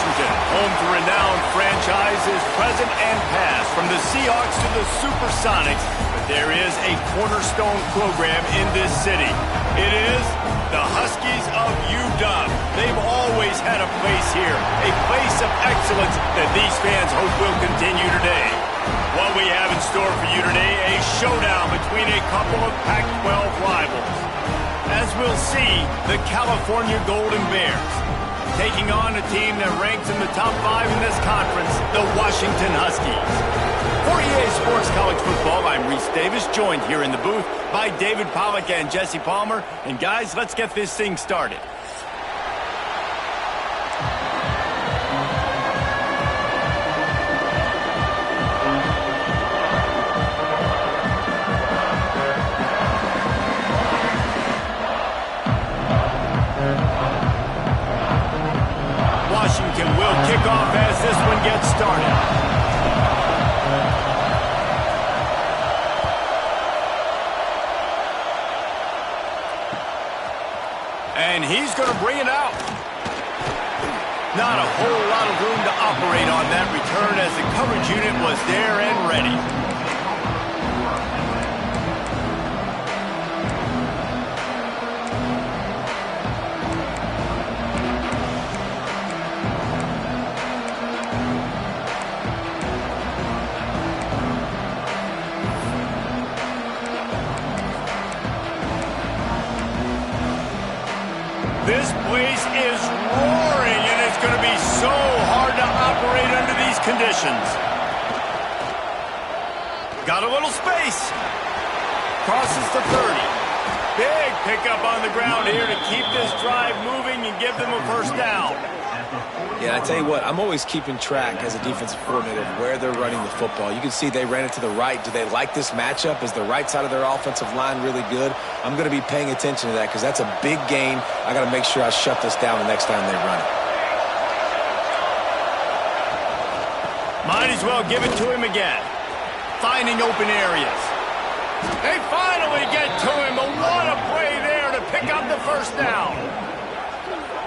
Washington, home to renowned franchises present and past, from the Seahawks to the Supersonics, but there is a cornerstone program in this city. It is the Huskies of UW. They've always had a place here, a place of excellence that these fans hope will continue today. What we have in store for you today, a showdown between a couple of Pac-12 rivals. As we'll see, the California Golden Bears taking on a team that ranks in the top 5 in this conference, the Washington Huskies. For EA Sports College Football, I'm Reese Davis, joined here in the booth by David Pollack and Jesse Palmer. And guys, let's get this thing started. Washington will kick off as this one gets started. And he's going to bring it out. Not a whole lot of room to operate on that return as the coverage unit was there and ready. This place is roaring, and it's going to be so hard to operate under these conditions. Got a little space. Crosses the 30. Big pickup on the ground here to keep this drive moving and give them a first down. Yeah, I tell you what, I'm always keeping track as a defensive coordinator of where they're running the football. You can see they ran it to the right. Do they like this matchup? Is the right side of their offensive line really good? I'm going to be paying attention to that because that's a big gain. I got to make sure I shut this down the next time they run it. Might as well give it to him again. Finding open areas. They finally get to him, but what a play there to pick up the first down.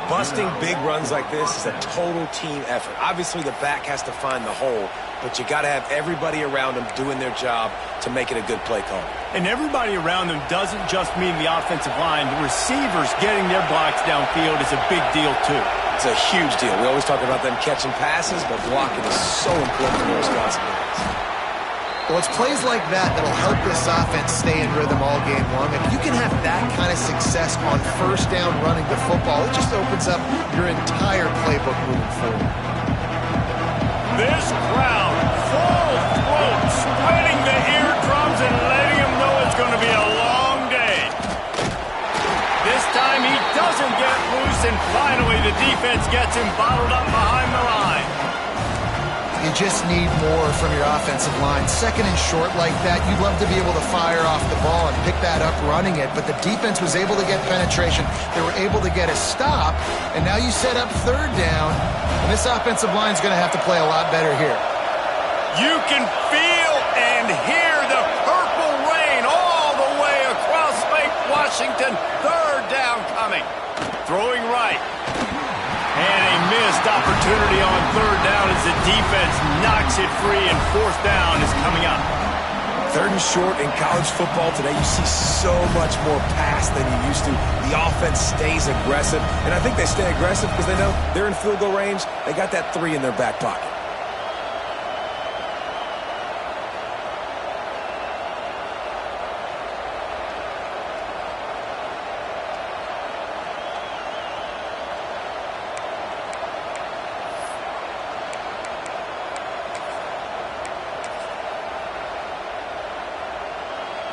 Busting big runs like this is a total team effort. Obviously, the back has to find the hole, but you got to have everybody around them doing their job to make it a good play call. And everybody around them doesn't just mean the offensive line. The receivers getting their blocks downfield is a big deal, too. It's a huge deal. We always talk about them catching passes, but blocking is so important for their responsibilities. Well, it's plays like that that'll help this offense stay in rhythm all game long. And if you can have that kind of success on first down running the football, it just opens up your entire playbook moving forward. This crowd, full throat, spreading the eardrums and letting them know it's going to be a long day. This time he doesn't get loose, and finally the defense gets him bottled up behind the line. You just need more from your offensive line. Second and short like that, you'd love to be able to fire off the ball and pick that up running it, but the defense was able to get penetration. They were able to get a stop, and now you set up third down, and this offensive line is going to have to play a lot better here. You can feel and hear the purple rain all the way across Lake Washington. Third down coming. Throwing right. And a missed opportunity on third down as the defense knocks it free, and fourth down is coming up. Third and short in college football today, you see so much more pass than you used to. The offense stays aggressive, and I think they stay aggressive because they know they're in field goal range. They got that 3 in their back pocket.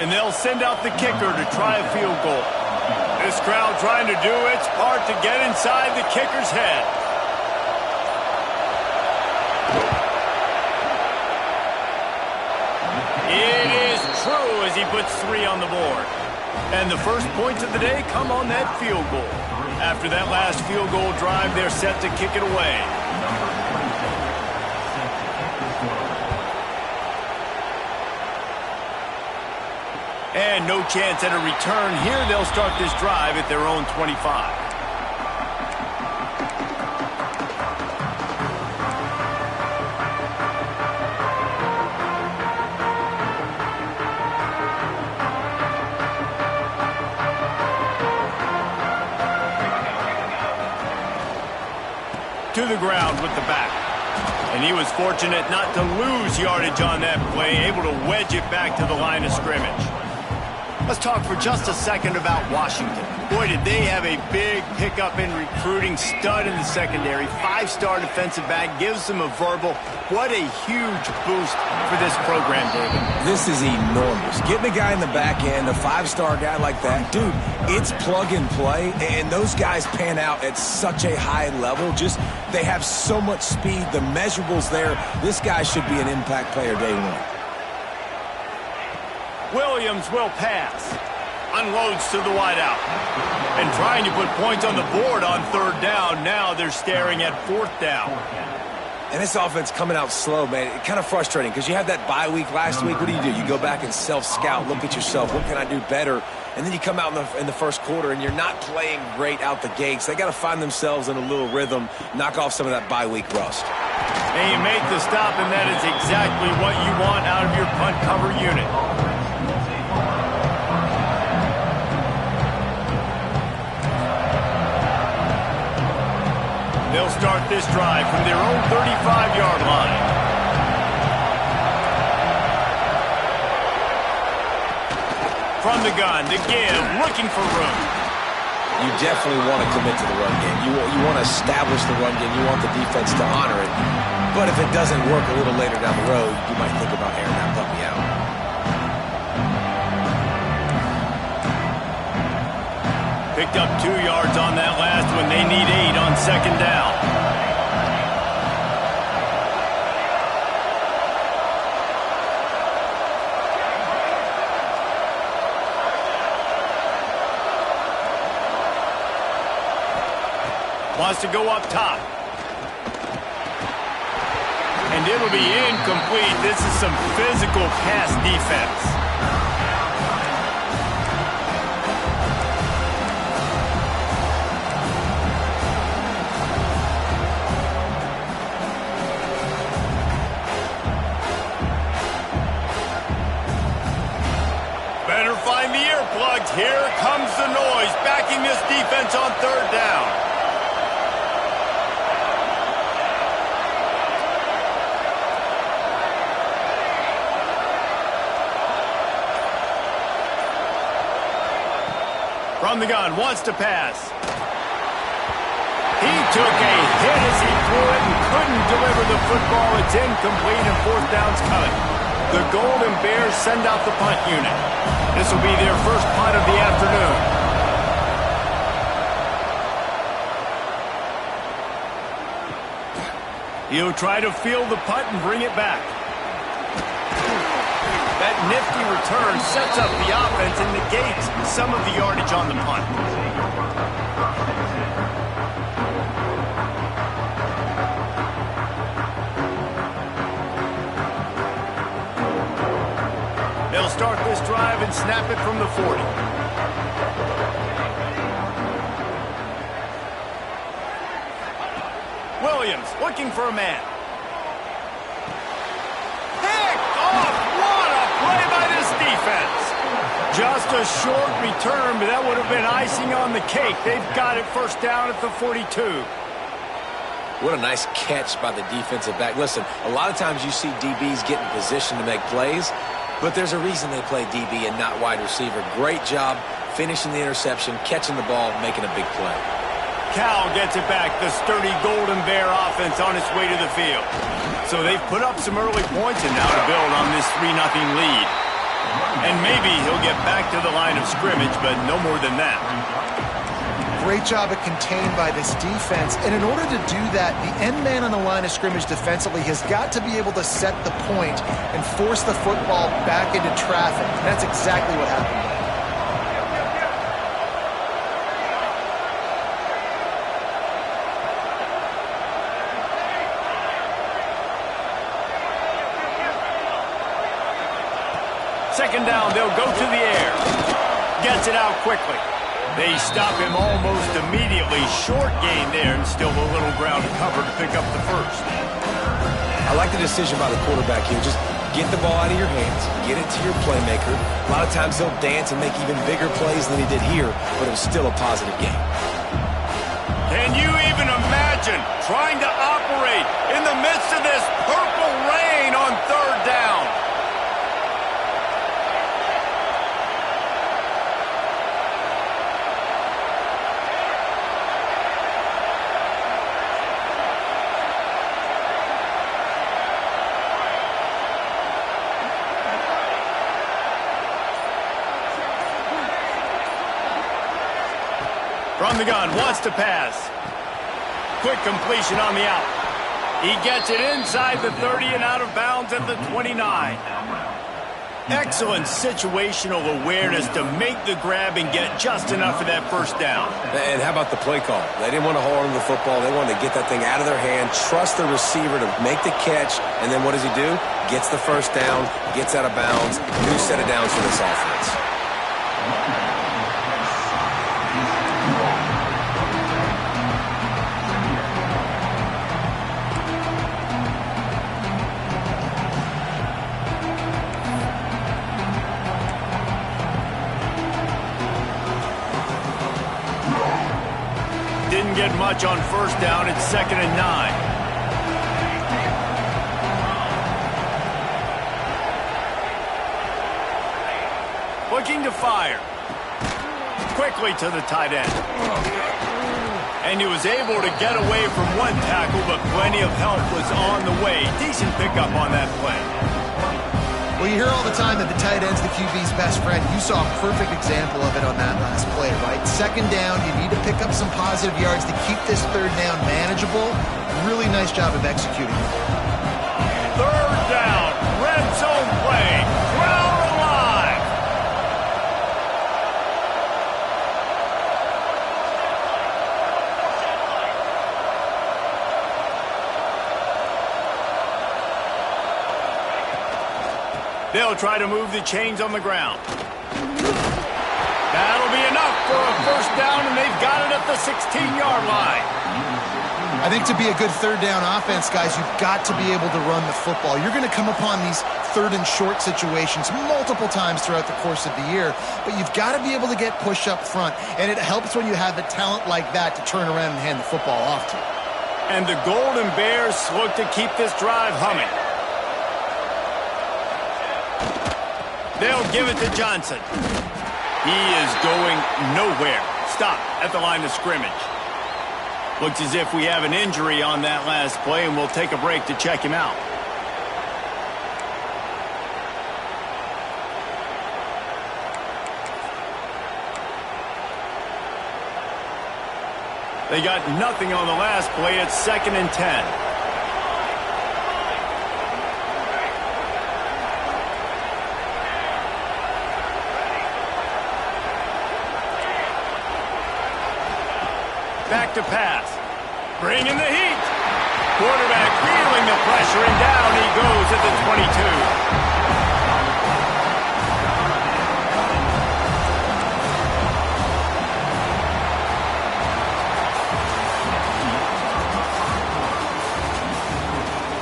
And they'll send out the kicker to try a field goal. This crowd trying to do its part to get inside the kicker's head. It is true as he puts 3 on the board. And the first points of the day come on that field goal. After that last field goal drive, they're set to kick it away. And no chance at a return here. They'll start this drive at their own 25. to the ground with the back. And he was fortunate not to lose yardage on that play, able to wedge it back to the line of scrimmage. Let's talk for just a second about Washington. Boy, did they have a big pickup in recruiting. Stud in the secondary. 5-star defensive back. Gives them a verbal. What a huge boost for this program, David. This is enormous. Getting a guy in the back end, a 5-star guy like that, dude, it's plug and play, and those guys pan out at such a high level. Just, they have so much speed. The measurables there. This guy should be an impact player day one. Williams will pass. Unloads to the wideout. And trying to put points on the board on 3rd down. Now they're staring at 4th down. And this offense coming out slow, man. Kind of frustrating because you had that bye week last week. What do? You go back and self-scout, look at yourself. What can I do better? And then you come out in the first quarter and you're not playing great out the gates. They got to find themselves in a little rhythm, knock off some of that bye week rust. And you make the stop, and that is exactly what you want out of your punt cover unit. They'll start this drive from their own 35-yard line. From the gun, to give, looking for room. You definitely want to commit to the run game. You want to establish the run game. You want the defense to honor it. But if it doesn't work a little later down the road, you might think about airing that puppy out. Picked up 2 yards on that last one. They need 8 on 2nd down. Wants to go up top. And it'll be incomplete. This is some physical pass defense. Better find the earplugs. Here comes the noise, backing this defense on 3rd down. From the gun, wants to pass. He took a hit as he threw it and couldn't deliver the football. It's incomplete and 4th down's coming. The Golden Bears send out the punt unit. This will be their first punt of the afternoon. He'll try to field the punt and bring it back. That nifty return sets up the offense and negates some of the yardage on the punt. They'll start this drive and snap it from the 40. Williams looking for a man. Play by this defense. Just a short return, but that would have been icing on the cake. They've got it 1st down at the 42. What a nice catch by the defensive back. Listen, a lot of times you see DBs get in position to make plays, but there's a reason they play DB and not wide receiver. Great job finishing the interception, catching the ball, making a big play. Cal gets it back. The sturdy Golden Bear offense on its way to the field. So they've put up some early points and now to build on this 3-0 lead. And maybe he'll get back to the line of scrimmage, but no more than that. Great job at contained by this defense. And in order to do that, the end man on the line of scrimmage defensively has got to be able to set the point and force the football back into traffic. And that's exactly what happened. Second down, they'll go to the air. Gets it out quickly. They stop him almost immediately. Short gain there, and still a little ground to cover to pick up the first. I like the decision by the quarterback here. Just get the ball out of your hands, get it to your playmaker. A lot of times he'll dance and make even bigger plays than he did here, but it was still a positive game. Can you even imagine trying to operate in the midst of this purple rain on third down? From the gun, wants to pass. Quick completion on the out. He gets it inside the 30 and out of bounds at the 29. Excellent situational awareness to make the grab and get just enough of that first down. And how about the play call? They didn't want to hold on to the football. They wanted to get that thing out of their hand, trust the receiver to make the catch, and then what does he do? Gets the first down, gets out of bounds. New set of downs for this offense. Didn't get much on first down. It's 2nd and 9. Looking to fire. Quickly to the tight end. And he was able to get away from one tackle, but plenty of help was on the way. Decent pickup on that play. Well, you hear all the time that the tight end's the QB's best friend. You saw a perfect example of it on that last play, right? 2nd down, you need to pick up some positive yards to keep this 3rd down manageable. Really nice job of executing. 3rd down, red zone play. Crowd alive. They'll try to move the chains on the ground. That'll be enough for a first down, and they've got it at the 16-yard line. I think to be a good 3rd down offense, guys, you've got to be able to run the football. You're going to come upon these 3rd and short situations multiple times throughout the course of the year, but you've got to be able to get push up front, and it helps when you have a talent like that to turn around and hand the football off to. And the Golden Bears look to keep this drive humming. They'll give it to Johnson. He is going nowhere. Stop at the line of scrimmage. Looks as if we have an injury on that last play, and we'll take a break to check him out. They got nothing on the last play. It's 2nd and 10. Back to pass. Bringing the heat. Quarterback feeling the pressure, and down he goes at the 22.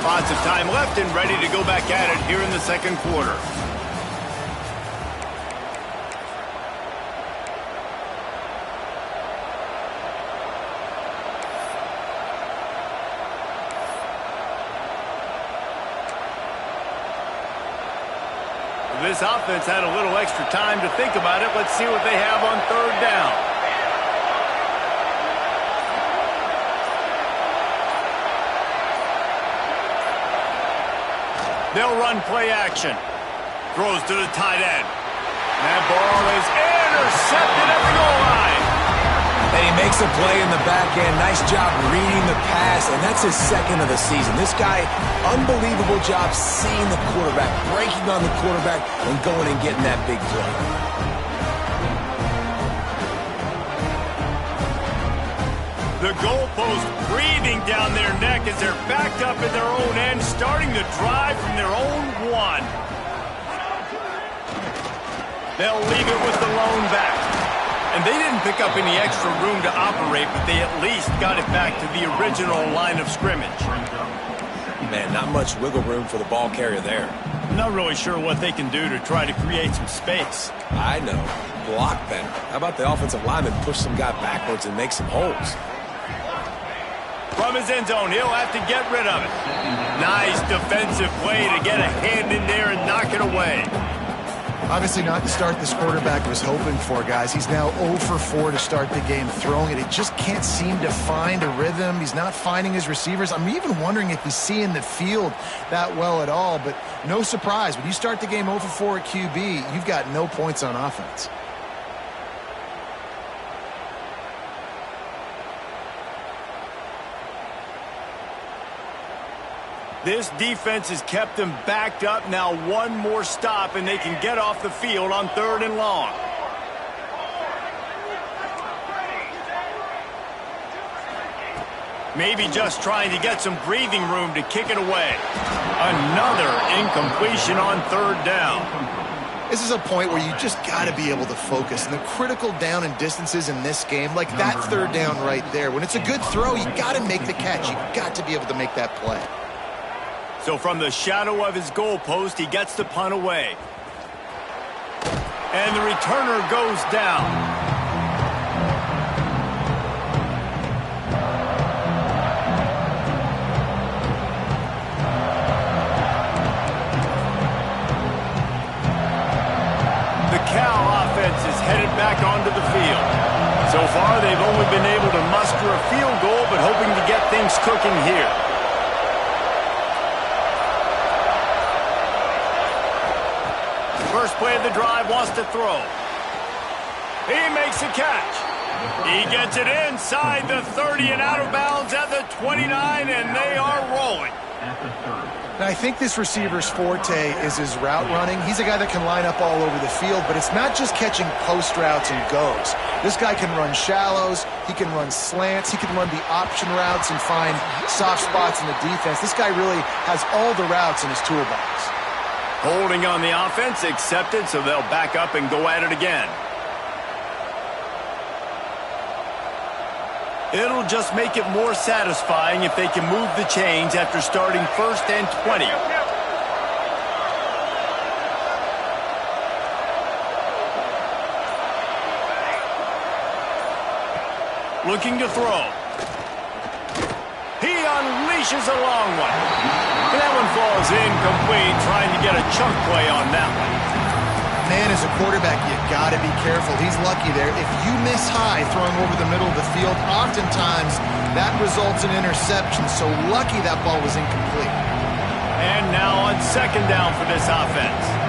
Lots of time left and ready to go back at it here in the 2nd quarter. This offense had a little extra time to think about it. Let's see what they have on 3rd down. They'll run play action. Throws to the tight end. That ball is intercepted at the goal line. And he makes a play in the back end. Nice job reading the pass, and that's his 2nd of the season. This guy, unbelievable job seeing the quarterback, breaking on the quarterback, and going and getting that big play. The goalpost breathing down their neck as they're backed up in their own end, starting to drive from their own 1. They'll leave it with the lone back. And they didn't pick up any extra room to operate, but they at least got it back to the original line of scrimmage. Man, not much wiggle room for the ball carrier there. I'm not really sure what they can do to try to create some space. I know. Block better. How about the offensive lineman push some guy backwards and make some holes? from his end zone. He'll have to get rid of it. Nice defensive play to get a hand in there and knock it away. Obviously not the start this quarterback was hoping for, guys. He's now 0 for 4 to start the game throwing it. He just can't seem to find a rhythm. He's not finding his receivers. I'm even wondering if he's seeing the field that well at all, but no surprise. When you start the game 0 for 4 at QB, you've got no points on offense. This defense has kept them backed up. Now one more stop, and they can get off the field on 3rd and long. Maybe just trying to get some breathing room to kick it away. Another incompletion on 3rd down. This is a point where you just got to be able to focus. And the critical down and distances in this game, like that 3rd down right there, when it's a good throw, you got to make the catch. You got to be able to make that play. So from the shadow of his goalpost, he gets the punt away. And the returner goes down. The Cal offense is headed back onto the field. So far, they've only been able to muster a field goal, but hoping to get things cooking here. First play of the drive, wants to throw. He makes a catch. He gets it inside the 30 and out of bounds at the 29, and they are rolling. And I think this receiver's forte is his route running. He's a guy that can line up all over the field, but it's not just catching post routes and goes. This guy can run shallows, he can run slants, he can run the option routes and find soft spots in the defense. This guy really has all the routes in his toolbox. Holding on the offense, accepted, so they'll back up and go at it again. It'll just make it more satisfying if they can move the chains after starting 1st and 20. Looking to throw. He unleashes a long one. And that one falls incomplete, trying to get a chunk play on that one. Man, as a quarterback, you got to be careful. He's lucky there. If you miss high throwing over the middle of the field, oftentimes that results in interception. So lucky that ball was incomplete. And now on 2nd down for this offense.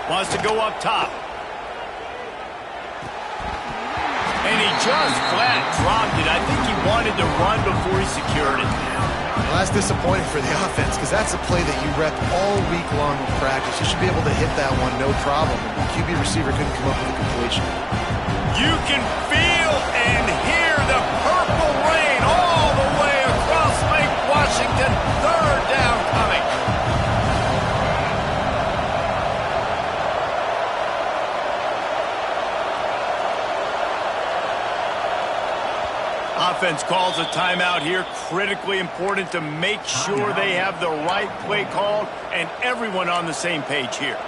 Wants to go up top. And he just flat dropped it. I think he wanted to run before he secured it. Well, that's disappointing for the offense because that's a play that you rep all week long in practice. You should be able to hit that one no problem. The QB receiver couldn't come up with a completion. You can feel and hear the purple rain all the way across Lake Washington. 3rd down coming. Offense calls a timeout here. Critically important to make sure they have the right play called and everyone on the same page here.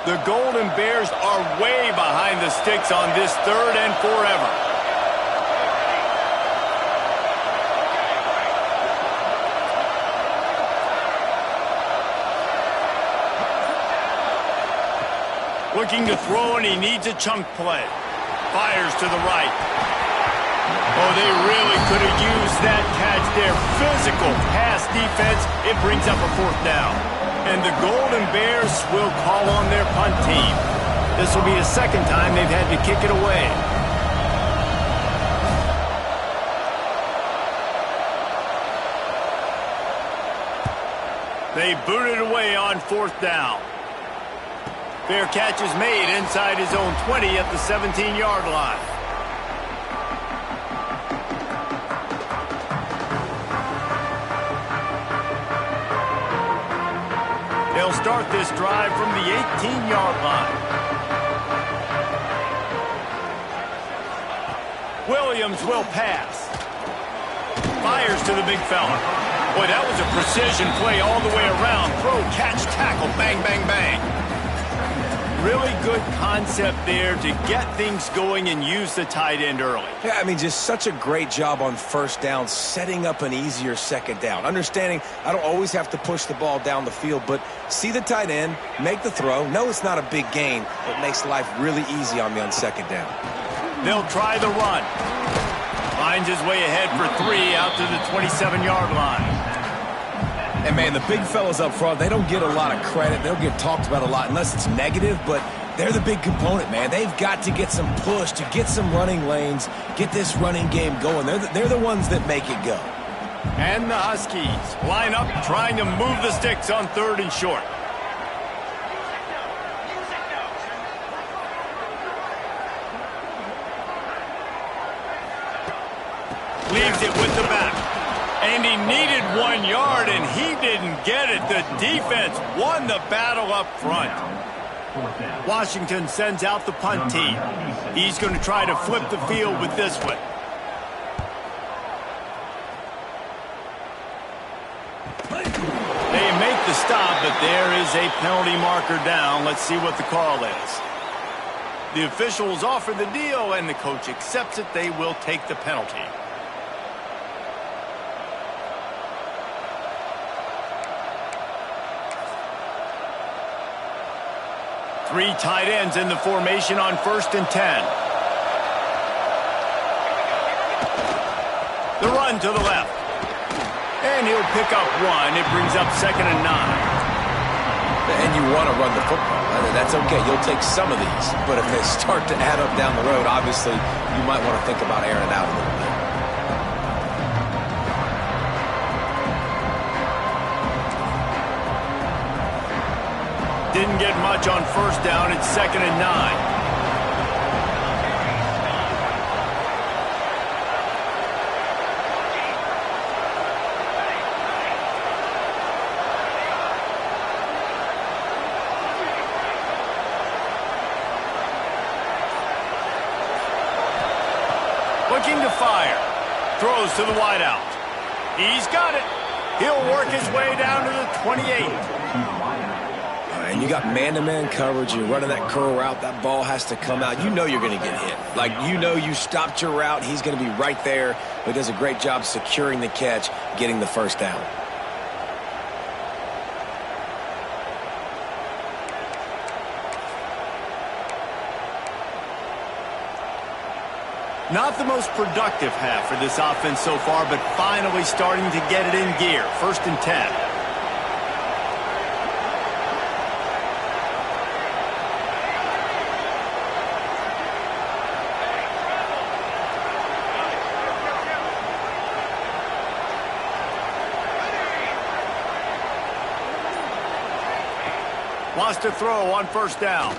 The Golden Bears are way behind the sticks on this 3rd and forever. Looking to throw, and he needs a chunk play. Fires to the right. Oh, they really could have used that catch there. Physical pass defense. It brings up a 4th down. And the Golden Bears will call on their punt team. This will be the 2nd time they've had to kick it away. They boot it away on 4th down. Fair catch is made inside his own 20 at the 17-yard line. They'll start this drive from the 18-yard line. Williams will pass. Fires to the big fella. Boy, that was a precision play all the way around. Throw, catch, tackle, bang, bang, bang. Really good concept there to get things going and use the tight end early. Yeah, I mean, just such a great job on first down, setting up an easier second down. Understanding I don't always have to push the ball down the field, but see the tight end, make the throw. No, it's not a big gain. It makes life really easy on me on second down. They'll try the run. Finds his way ahead for 3 out to the 27-yard line. And, man, the big fellas up front, they don't get a lot of credit. They don't get talked about a lot unless it's negative, but they're the big component, man. They've got to get some push, to get some running lanes, get this running game going. They're the ones that make it go. And the Huskies line up trying to move the sticks on 3rd and short. Leaves it with the back. And he needed 1 yard, and he didn't get it. The defense won the battle up front. Washington sends out the punt team. He's going to try to flip the field with this one. They make the stop, but there is a penalty marker down. Let's see what the call is. The officials offer the deal, and the coach accepts it. They will take the penalty. Three tight ends in the formation on 1st and 10. The run to the left. And he'll pick up 1. It brings up 2nd and 9. And you want to run the football. That's okay. You'll take some of these. But if they start to add up down the road, obviously, you might want to think about airing out a little bit. Didn't get much on 1st down. It's 2nd and 9. Looking to fire. Throws to the wideout. He's got it. He'll work his way down to the 28. And you got man-to-man coverage. You're running that curl route. That ball has to come out. You know you're going to get hit. Like, you know you stopped your route. He's going to be right there. But he does a great job securing the catch, getting the first down. Not the most productive half for this offense so far, but finally starting to get it in gear. 1st and 10. Wants to throw on 1st down.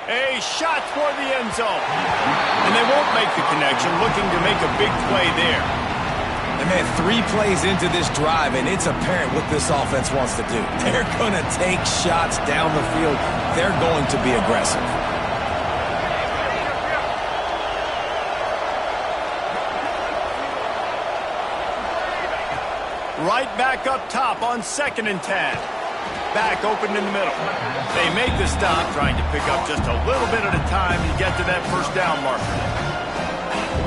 A shot toward the end zone. And they won't make the connection, looking to make a big play there. And man, 3 plays into this drive, and it's apparent what this offense wants to do. They're going to take shots down the field. They're going to be aggressive. Right back up top on 2nd and 10. Back open in the middle. They make the stop, trying to pick up just a little bit at a time to get to that 1st down marker.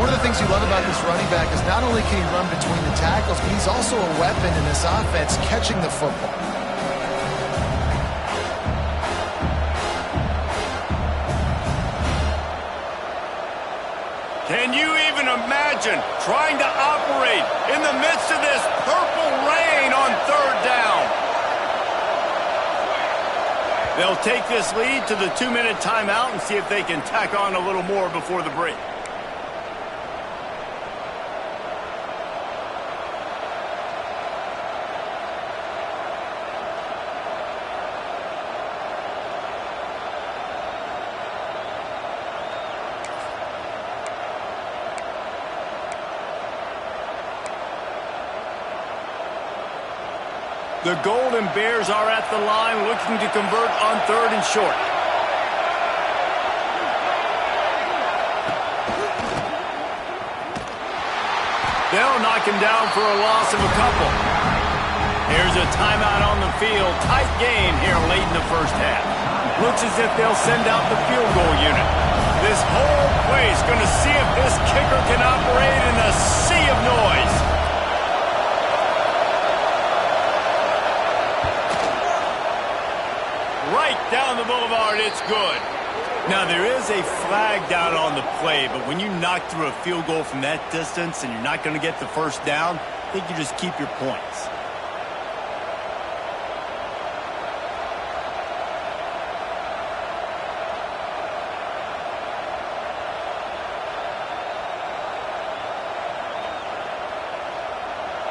One of the things you love about this running back is not only can he run between the tackles, but he's also a weapon in this offense catching the football. Can you even imagine trying to operate in the midst of this purple rain on 3rd down? They'll take this lead to the 2-minute timeout and see if they can tack on a little more before the break. The Golden Bears are at the line looking to convert on 3rd and short. They'll knock him down for a loss of a couple. Here's a timeout on the field. Tight game here late in the first half. Looks as if they'll send out the field goal unit. This whole place going to see if this kicker can operate in a sea of noise. Right down the boulevard, it's good. Now, there is a flag down on the play, but when you knock through a field goal from that distance and you're not going to get the first down, I think you just keep your points.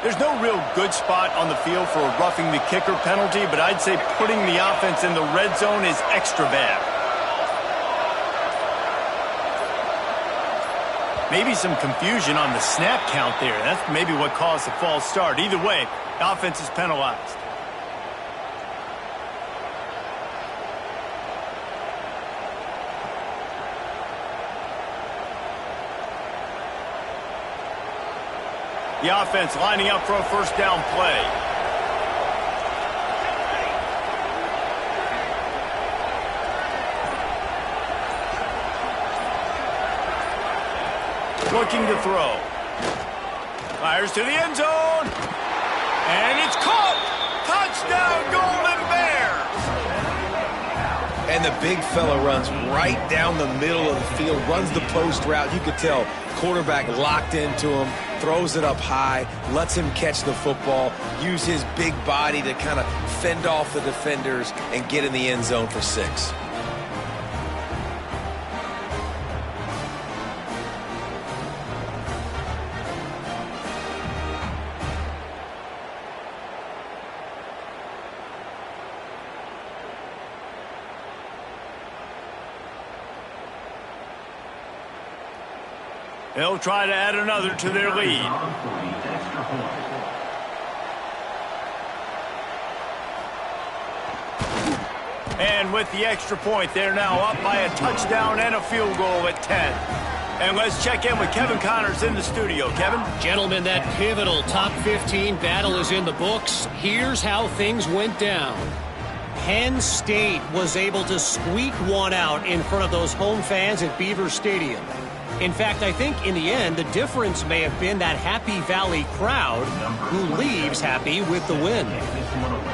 There's no real good spot on the field for a roughing the kicker penalty, but I'd say putting the offense in the red zone is extra bad. Maybe some confusion on the snap count there. That's maybe what caused the false start. Either way, the offense is penalized. The offense lining up for a first down play. Looking to throw. Fires to the end zone. And it's caught. Touchdown, Golden Bears. And the big fella runs right down the middle of the field, runs the post route. You could tell quarterback locked into him, throws it up high, lets him catch the football, use his big body to kind of fend off the defenders and get in the end zone for 6. They'll try to add another to their lead. And with the extra point, they're now up by a touchdown and a field goal at 10. And let's check in with Kevin Connors in the studio. Kevin? Gentlemen, that pivotal top 15 battle is in the books. Here's how things went down. Penn State was able to squeak one out in front of those home fans at Beaver Stadium. In fact, I think in the end, the difference may have been that Happy Valley crowd who leaves happy with the win.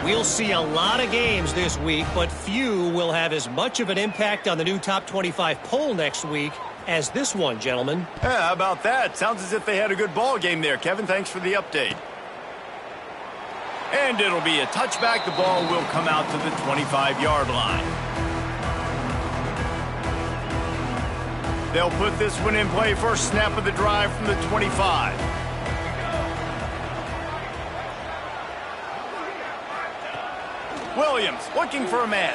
We'll see a lot of games this week, but few will have as much of an impact on the new top 25 poll next week as this one, gentlemen. Yeah, how about that? Sounds as if they had a good ball game there, Kevin. Thanks for the update. And it'll be a touchback. The ball will come out to the 25-yard line. They'll put this one in play. First snap of the drive from the 25. Williams looking for a man.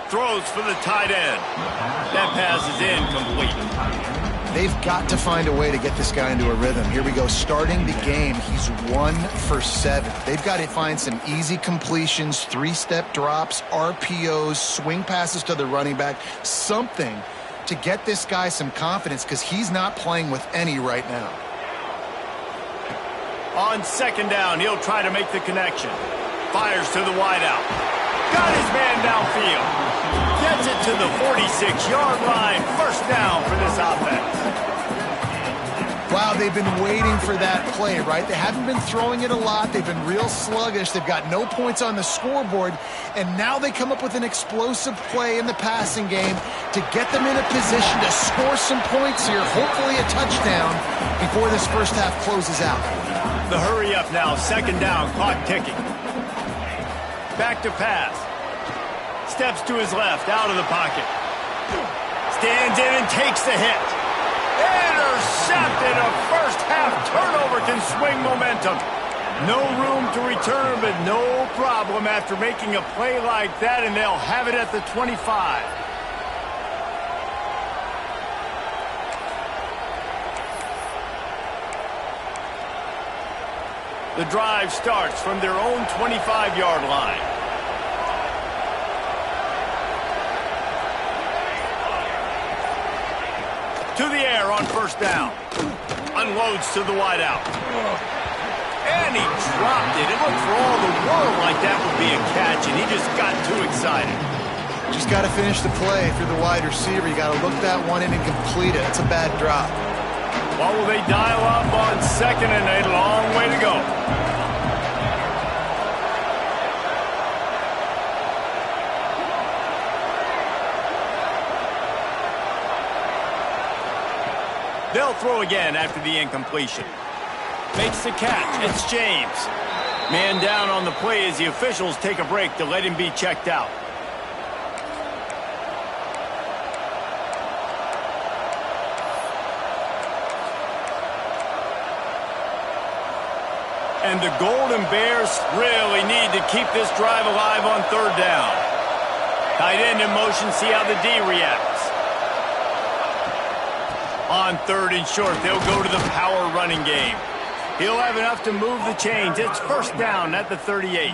Throws for the tight end. That pass is incomplete. They've got to find a way to get this guy into a rhythm. Here we go. Starting the game, he's 1 for 7. They've got to find some easy completions, 3-step drops, RPOs, swing passes to the running back, something to get this guy some confidence because he's not playing with any right now. On second down, he'll try to make the connection. Fires to the wideout. Got his man downfield. Gets it to the 46-yard line. First down for this offense. Wow, they've been waiting for that play, right? They haven't been throwing it a lot. They've been real sluggish. They've got no points on the scoreboard. And now they come up with an explosive play in the passing game to get them in a position to score some points here, hopefully a touchdown, before this first half closes out. The hurry up now, second down, clock ticking. Back to pass. Steps to his left, out of the pocket. Stands in and takes the hit. Intercepted. A first half turnover can swing momentum. No room to return, but no problem after making a play like that, and they'll have it at the 25. The drive starts from their own 25-yard line. To the air on first down. unloads to the wideout. And he dropped it. It looked for all the world like that would be a catch, and he just got too excited. Just got to finish the play through the wide receiver. You got to look that one in and complete it. It's a bad drop. What will they dial up on 2nd and 8? A long way to go. They'll throw again after the incompletion. Makes the catch. It's James. Man down on the play as the officials take a break to let him be checked out. And the Golden Bears really need to keep this drive alive on 3rd down. Tight end in motion, see how the D reacts. On 3rd and short, they'll go to the power running game. He'll have enough to move the chains. It's 1st down at the 38.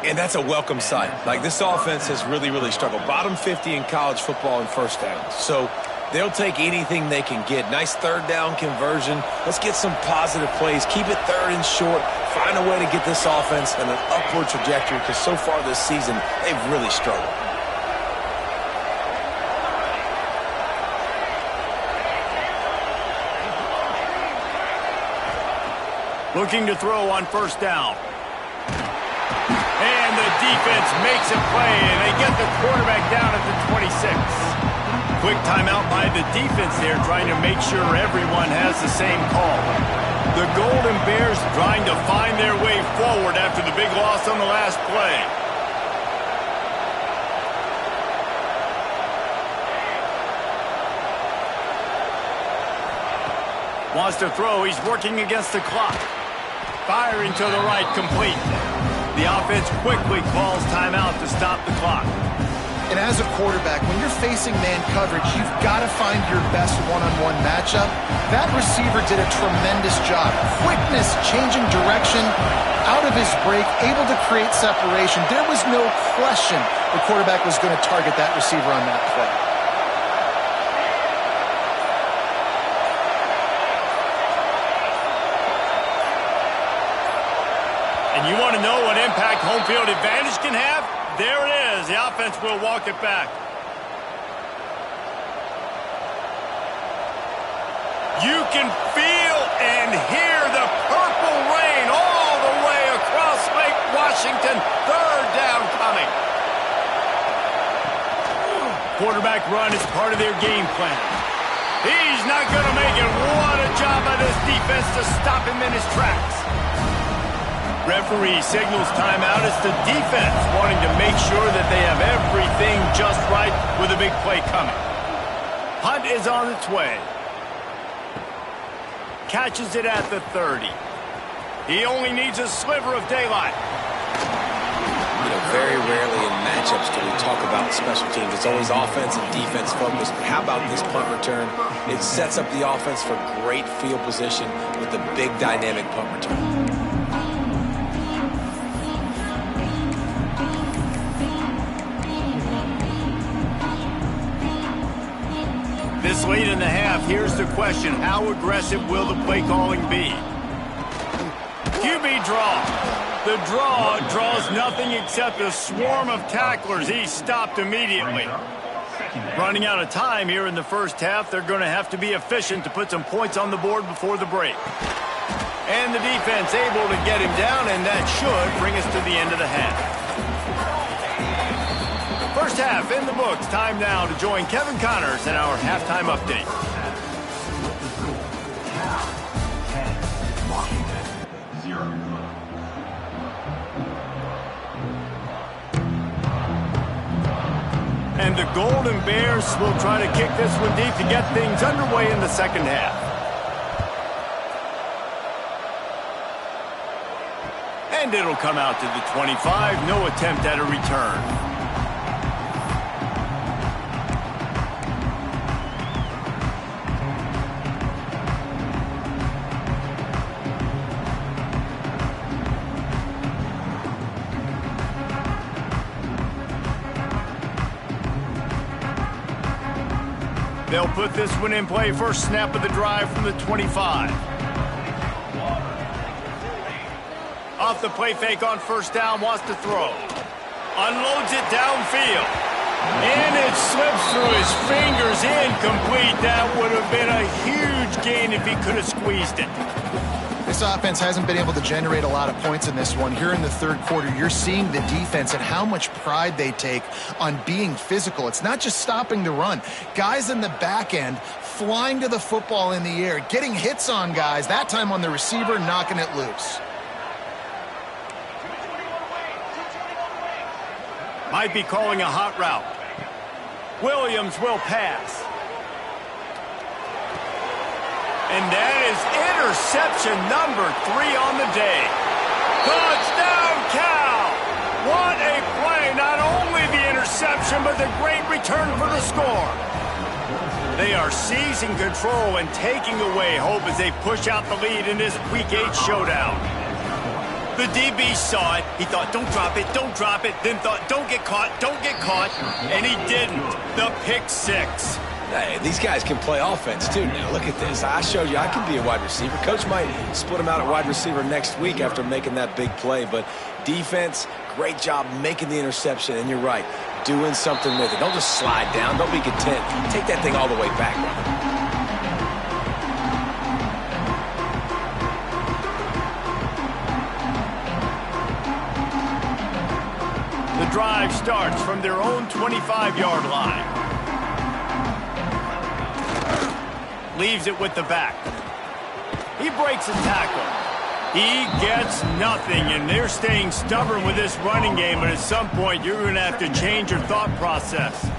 And that's a welcome sight. Like, this offense has really, really struggled. Bottom 50 in college football in 1st down. So they'll take anything they can get. Nice 3rd down conversion. Let's get some positive plays. Keep it 3rd and short. Find a way to get this offense in an upward trajectory, because so far this season, they've really struggled. Looking to throw on 1st down. And the defense makes a play, and they get the quarterback down at the 26. Quick timeout by the defense there, trying to make sure everyone has the same call. The Golden Bears trying to find their way forward after the big loss on the last play. Wants to throw. He's working against the clock. Firing to the right, complete. The offense quickly calls timeout to stop the clock. And as a quarterback, when you're facing man coverage, you've got to find your best one-on-one matchup. That receiver did a tremendous job. Quickness, changing direction, out of his break, able to create separation. There was no question the quarterback was going to target that receiver on that play. And you want to know what impact home field advantage can have? There it is. The offense will walk it back. You can feel and hear the purple rain all the way across Lake Washington. 3rd down coming. Quarterback run is part of their game plan. He's not going to make it. What a job by this defense to stop him in his tracks. Referee signals timeout. It's the defense wanting to make sure that they have everything just right with a big play coming. Punt is on its way. Catches it at the 30. He only needs a sliver of daylight. You know, very rarely in matchups do we talk about special teams. It's always offense and defense focused. But how about this punt return? It sets up the offense for great field position with the big dynamic punt return. This late in the half, here's the question. How aggressive will the play calling be? QB draw. The draw draws nothing except a swarm of tacklers. He's stopped immediately. Running out of time here in the 1st half, they're going to have to be efficient to put some points on the board before the break. And the defense able to get him down, and that should bring us to the end of the half. 1st half in the books. Time now to join Kevin Connors in our halftime update. And the Golden Bears will try to kick this one deep to get things underway in the 2nd half. And it'll come out to the 25. No attempt at a return. They'll put this one in play first snap of the drive from the 25. Off the play fake on first down, wants to throw. Unloads it downfield. And it slips through his fingers, incomplete. That would have been a huge gain if he could have squeezed it. This offense hasn't been able to generate a lot of points in this one. Here in the third quarter, you're seeing the defense and how much pride they take on being physical. It's not just stopping the run. Guys in the back end flying to the football in the air, getting hits on guys, that time on the receiver, knocking it loose. Might be calling a hot route. Williams will pass. And that is interception number 3 on the day. Touchdown, Cal! What a play. Not only the interception, but the great return for the score. They are seizing control and taking away hope as they push out the lead in this Week 8 showdown. The DB saw it. He thought, don't drop it, don't drop it. Then thought, don't get caught, don't get caught. And he didn't. The pick 6. Hey, these guys can play offense, too. Now, look at this. I showed you I can be a wide receiver. Coach might split him out at wide receiver next week after making that big play. But defense, great job making the interception. And you're right, doing something with it. Don't just slide down. Don't be content. Take that thing all the way back. The drive starts from their own 25-yard line. Leaves it with the back. He breaks a tackle. He gets nothing, and they're staying stubborn with this running game, but at some point you're going to have to change your thought process.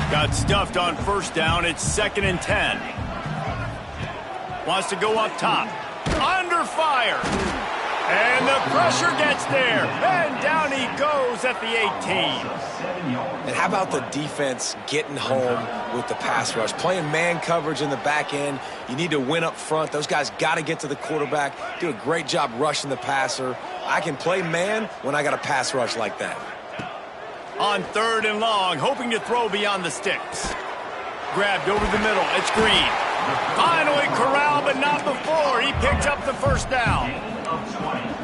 Got stuffed on first down. It's 2nd and 10. Wants to go up top. Under fire. And the pressure gets there. And down he goes at the 18. And how about the defense getting home with the pass rush? Playing man coverage in the back end. You need to win up front. Those guys got to get to the quarterback. Do a great job rushing the passer. I can play man when I got a pass rush like that. On 3rd and long, hoping to throw beyond the sticks. Grabbed over the middle. It's Green. Finally corralled, but not before. He picked up the first down.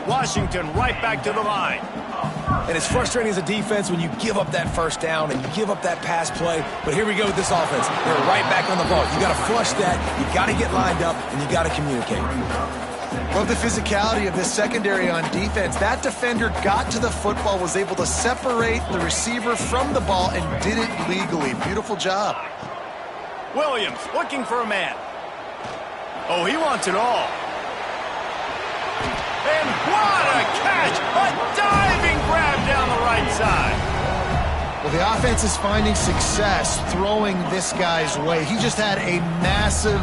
Washington right back to the line. And it's frustrating as a defense when you give up that first down and you give up that pass play. But here we go with this offense. They're right back on the ball. You got to flush that. You got to get lined up, and you got to communicate. Love the physicality of this secondary on defense. That defender got to the football, was able to separate the receiver from the ball, and did it legally. Beautiful job. Williams looking for a man. Oh, he wants it all. And what a catch! A diving grab down the right side. Well, the offense is finding success throwing this guy's way. He just had a massive,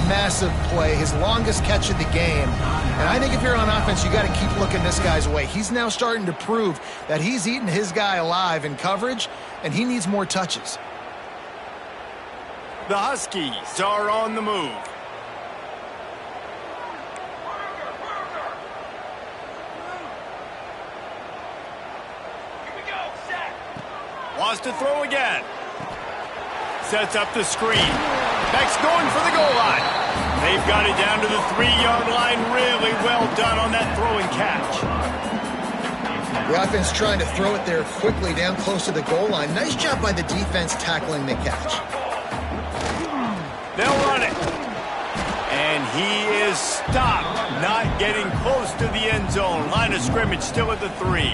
massive play, his longest catch of the game. And I think if you're on offense, you got to keep looking this guy's way. He's now starting to prove that he's eating his guy alive in coverage, and he needs more touches. The Huskies are on the move. Wants to throw again. Sets up the screen. Beck's going for the goal line. They've got it down to the 3-yard line. Really well done on that throw and catch. The offense trying to throw it there quickly down close to the goal line. Nice job by the defense tackling the catch. They'll run it. And he is stopped, not getting close to the end zone. Line of scrimmage still at the 3.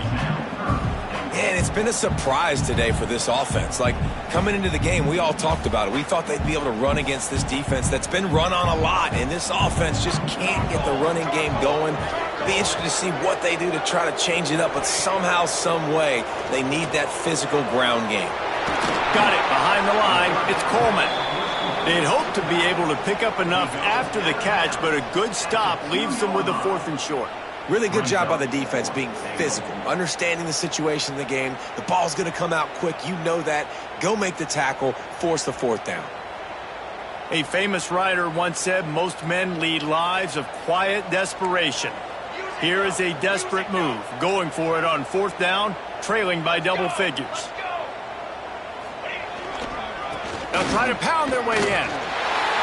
And it's been a surprise today for this offense. Like, coming into the game, we all talked about it. We thought they'd be able to run against this defense that's been run on a lot, and this offense just can't get the running game going. Be interested to see what they do to try to change it up, but somehow, some way, they need that physical ground game. Got it behind the line. It's Coleman. They'd hoped to be able to pick up enough after the catch, but a good stop leaves them with a 4th and short. Really good job by the defense being physical, understanding the situation in the game. The ball's going to come out quick. You know that. Go make the tackle, force the 4th down. A famous writer once said, most men lead lives of quiet desperation. Here is a desperate move, going for it on 4th down, trailing by double figures. They'll try to pound their way in.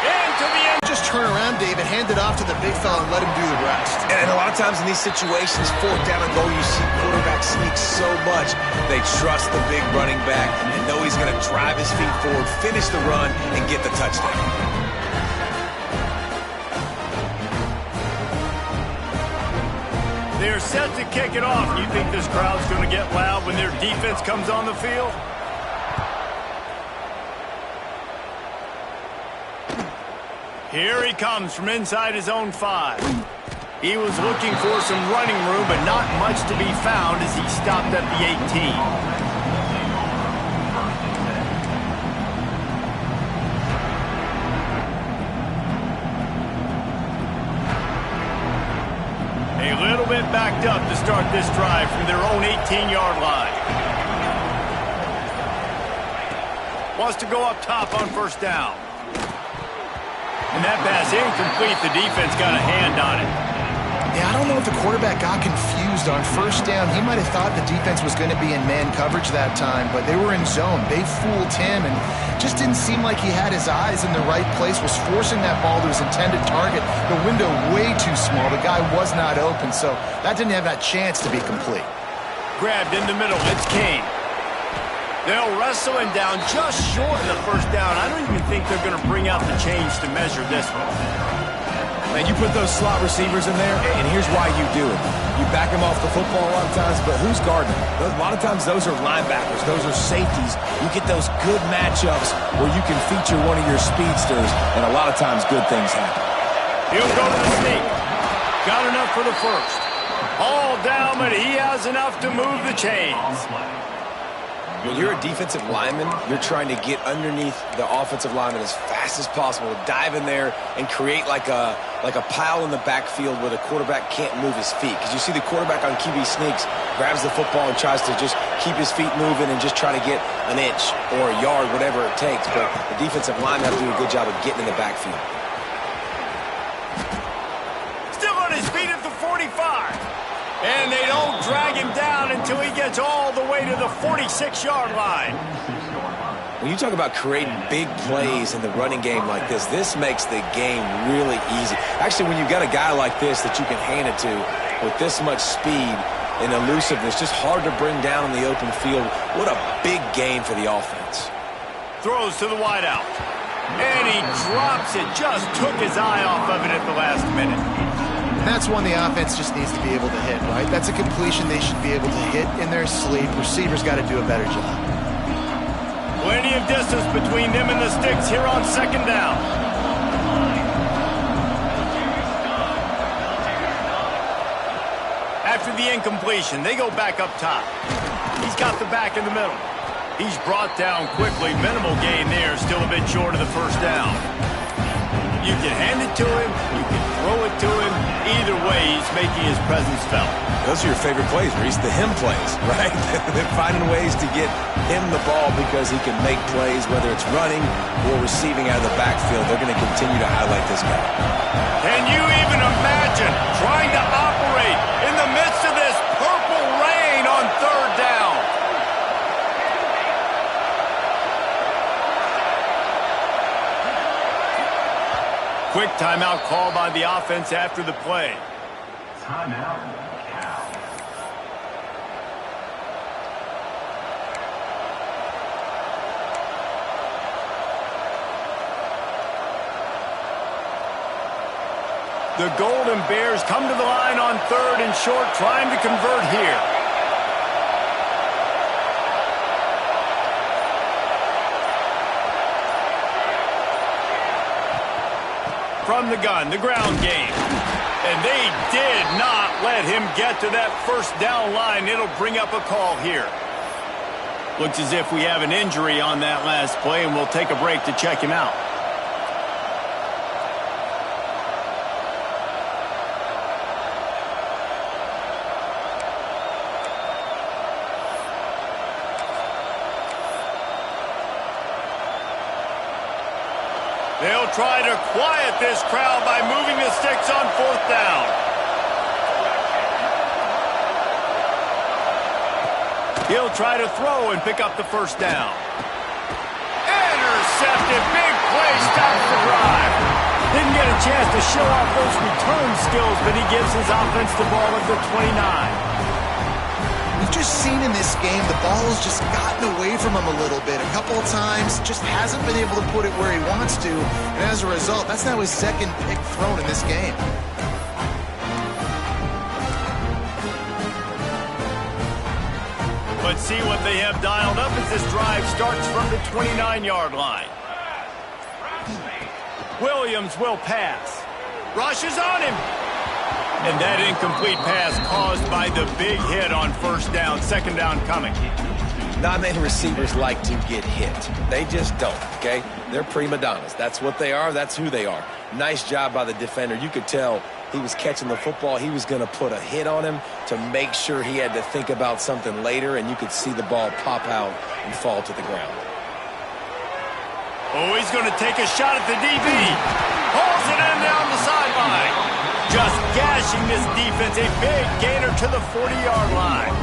Into the end. Just turn around, David, hand it off to the big fella and let him do the rest. And a lot of times in these situations, fourth down and goal, you see quarterbacks sneak so much. They trust the big running back and know he's going to drive his feet forward, finish the run, and get the touchdown. They're set to kick it off. You think this crowd's going to get loud when their defense comes on the field? Here he comes from inside his own 5. He was looking for some running room, but not much to be found as he stopped at the 18. A little bit backed up to start this drive from their own 18-yard line. Wants to go up top on first down. And that pass incomplete. The defense got a hand on it. Yeah, I don't know if the quarterback got confused on first down. He might have thought the defense was going to be in man coverage that time, but they were in zone. They fooled him and just didn't seem like he had his eyes in the right place, was forcing that ball to his intended target. The window way too small. The guy was not open, so that didn't have that chance to be complete. Grabbed in the middle. It's Kane. They'll wrestle him down just short of the first down. I don't even think they're going to bring out the change to measure this one. Man, you put those slot receivers in there, and here's why you do it. You back them off the football a lot of times, but who's guarding them? A lot of times those are linebackers. Those are safeties. You get those good matchups where you can feature one of your speedsters, and a lot of times good things happen. He'll go to the sneak. Got enough for the first. All down, but he has enough to move the chains. When you're a defensive lineman, you're trying to get underneath the offensive lineman as fast as possible, dive in there and create like a pile in the backfield where the quarterback can't move his feet. Because you see the quarterback on QB sneaks, grabs the football and tries to just keep his feet moving and just try to get an inch or a yard, whatever it takes. But the defensive lineman has to do a good job of getting in the backfield. Still on his feet at the 45. And they don't drag him down until he gets all the way to the 46-yard line. When you talk about creating big plays in the running game like this, this makes the game really easy. Actually, when you've got a guy like this that you can hand it to with this much speed and elusiveness, just hard to bring down in the open field, what a big gain for the offense. Throws to the wideout. And he drops it. Just took his eye off of it at the last minute. That's one the offense just needs to be able to hit, right? That's a completion they should be able to hit in their sleep. Receivers got to do a better job. Plenty of distance between them and the sticks here on second down. After the incompletion, they go back up top. He's got the back in the middle. He's brought down quickly. Minimal gain there, still a bit short of the first down. You can hand it to him, you can throw it to him. Either way, he's making his presence felt. Those are your favorite plays, Reese, the him plays, right? They're finding ways to get him the ball because he can make plays, whether it's running or receiving out of the backfield. They're going to continue to highlight this guy. Can you even imagine trying to operate in the midst of this purple rain on third down? Quick timeout call by the offense after the play. Timeout. The Golden Bears come to the line on third and short, trying to convert here. From the gun, the ground game. And they did not let him get to that first down line. It'll bring up a call here. Looks as if we have an injury on that last play, and we'll take a break to check him out. They'll try to quiet this crowd by moving the sticks on fourth down. He'll try to throw and pick up the first down. intercepted. Big play stops the drive. Didn't get a chance to show off those return skills, but he gives his offense the ball at the 29. We've just seen in this game the ball has just gotten away from him a little bit. A couple of times, just hasn't been able to put it where he wants to. And as a result, that's now his second pick thrown in this game. Let's see what they have dialed up as this drive starts from the 29-yard line. Williams will pass. Rushes on him. And that incomplete pass caused by the big hit on first down. Second down coming. Not many receivers like to get hit. They just don't, okay? They're prima donnas. That's what they are. That's who they are. Nice job by the defender. You could tell he was catching the football. He was going to put a hit on him to make sure he had to think about something later, and you could see the ball pop out and fall to the ground. Oh, he's going to take a shot at the DB. Pulls it in down the sideline. Just gashing this defense. A big gainer to the 40-yard line.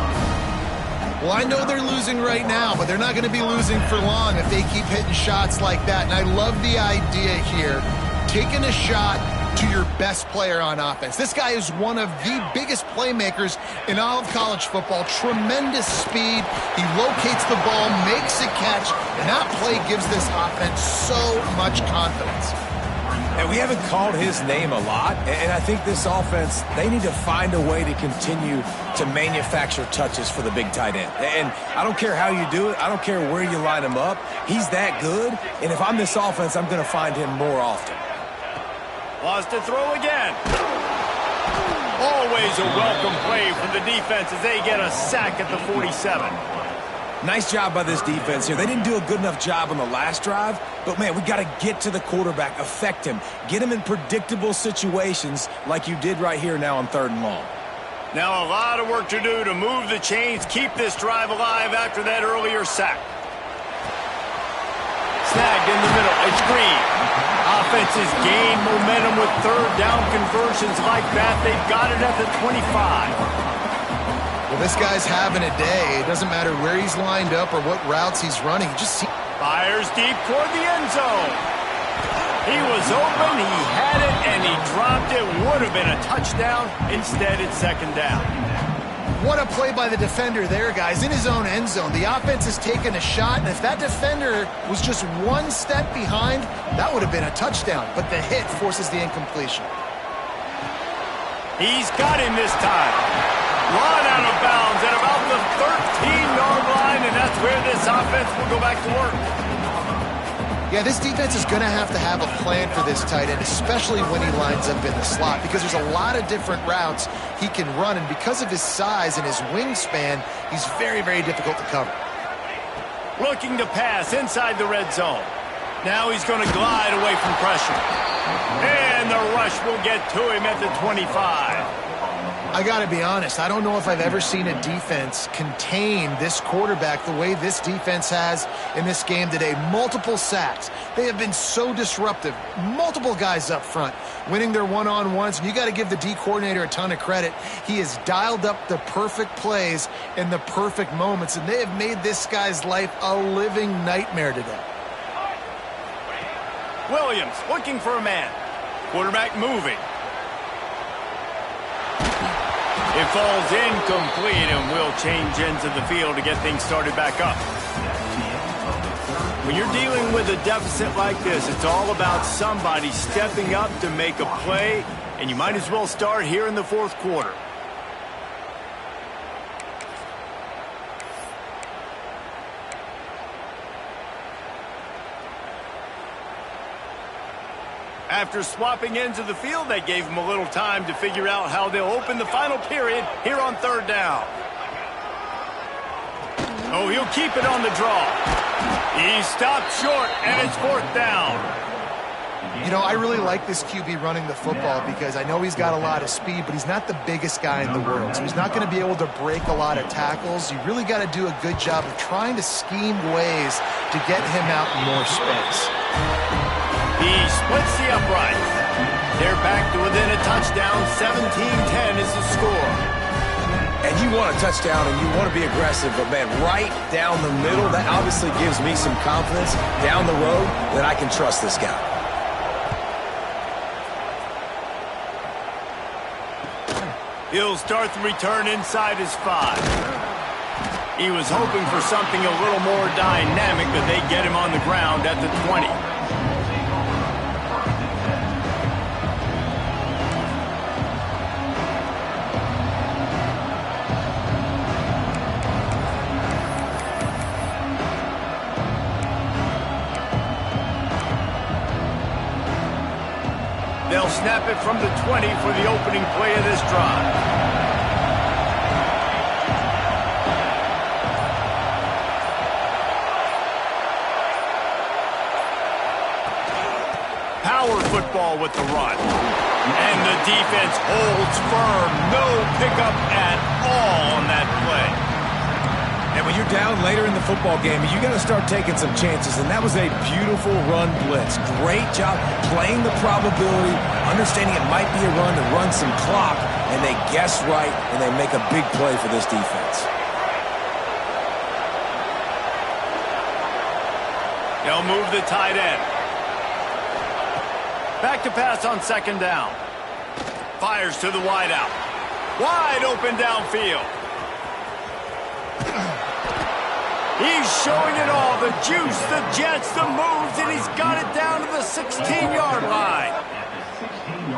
Well, I know they're losing right now, but they're not going to be losing for long if they keep hitting shots like that. And I love the idea here, taking a shot to your best player on offense. This guy is one of the biggest playmakers in all of college football. Tremendous speed. He locates the ball, makes a catch, and that play gives this offense so much confidence. And we haven't called his name a lot, and I think this offense, they need to find a way to continue to manufacture touches for the big tight end. And I don't care how you do it. I don't care where you line him up. He's that good, and if I'm this offense, I'm going to find him more often. Lost to throw again. Always a welcome play from the defense as they get a sack at the 47. Nice job by this defense here. They didn't do a good enough job on the last drive, but, man, we got to get to the quarterback, affect him, get him in predictable situations like you did right here now on 3rd and long. Now a lot of work to do to move the chains, keep this drive alive after that earlier sack. Snagged in the middle. It's Green. Offenses gain momentum with 3rd down conversions like that. They've got it at the 25. Well, this guy's having a day. It doesn't matter where he's lined up or what routes he's running. Fires deep toward the end zone. He was open, he had it, and he dropped it. Would have been a touchdown. Instead, it's 2nd down. What a play by the defender there, guys. In his own end zone. The offense has taken a shot, and if that defender was just one step behind, that would have been a touchdown. But the hit forces the incompletion. He's got him this time. Run out of bounds at about the 13-yard line, and that's where this offense will go back to work. Yeah, this defense is going to have a plan for this tight end, especially when he lines up in the slot, because there's a lot of different routes he can run, and because of his size and his wingspan, he's very, very difficult to cover. Looking to pass inside the red zone. Now he's going to glide away from pressure. And the rush will get to him at the 25. I got to be honest, I don't know if I've ever seen a defense contain this quarterback the way this defense has in this game today. Multiple sacks. They have been so disruptive. Multiple guys up front winning their one-on-ones, and you got to give the D coordinator a ton of credit. He has dialed up the perfect plays in the perfect moments, and they have made this guy's life a living nightmare today. Williams looking for a man. Quarterback moving. It falls incomplete, and will change ends of the field to get things started back up. When you're dealing with a deficit like this, it's all about somebody stepping up to make a play, and you might as well start here in the 4th quarter. After swapping ends of the field, they gave him a little time to figure out how they'll open the final period here on 3rd down. Oh, he'll keep it on the draw. He stopped short, and it's 4th down. You know, I really like this QB running the football because I know he's got a lot of speed, but he's not the biggest guy in the world. So he's not going to be able to break a lot of tackles. You really got to do a good job of trying to scheme ways to get him out in more space. He splits the uprights. They're back to within a touchdown. 17-10 is the score. And you want a touchdown and you want to be aggressive, but, man, right down the middle, that obviously gives me some confidence down the road that I can trust this guy. He'll start the return inside his 5. He was hoping for something a little more dynamic, but they get him on the ground at the 20. They'll snap it from the 20 for the opening play of this drive. Power football with the run. And the defense holds firm. No pickup at all on that play. And when you're down later in the football game, you got to start taking some chances, and that was a beautiful run blitz. Great job playing the probability, understanding it might be a run to run some clock, and they guess right, and they make a big play for this defense. They'll move the tight end. Back to pass on second down. Fires to the wideout. Wide open downfield. He's showing it all, the juice, the jets, the moves, and he's got it down to the 16-yard line.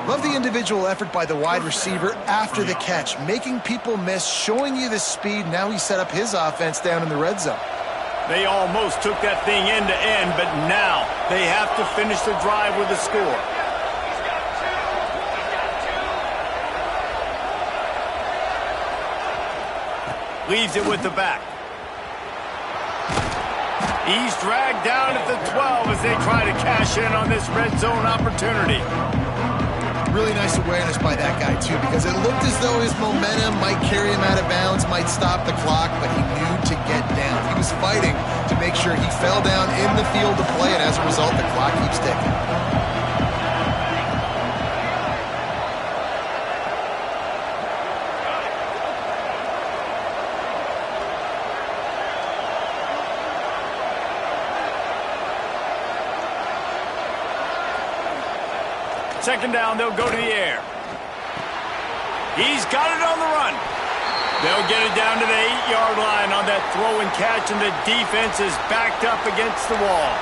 Love the individual effort by the wide receiver after the catch, making people miss, showing you the speed. Now he set up his offense down in the red zone. They almost took that thing end to end, but now they have to finish the drive with a score. Leaves it with the back. He's dragged down at the 12 as they try to cash in on this red zone opportunity. Really nice awareness by that guy, too, because it looked as though his momentum might carry him out of bounds, might stop the clock, but he knew to get down. He was fighting to make sure he fell down in the field to play, and as a result, the clock keeps ticking. Second down, they'll go to the air. He's got it on the run. They'll get it down to the 8-yard line on that throw and catch, and the defense is backed up against the wall.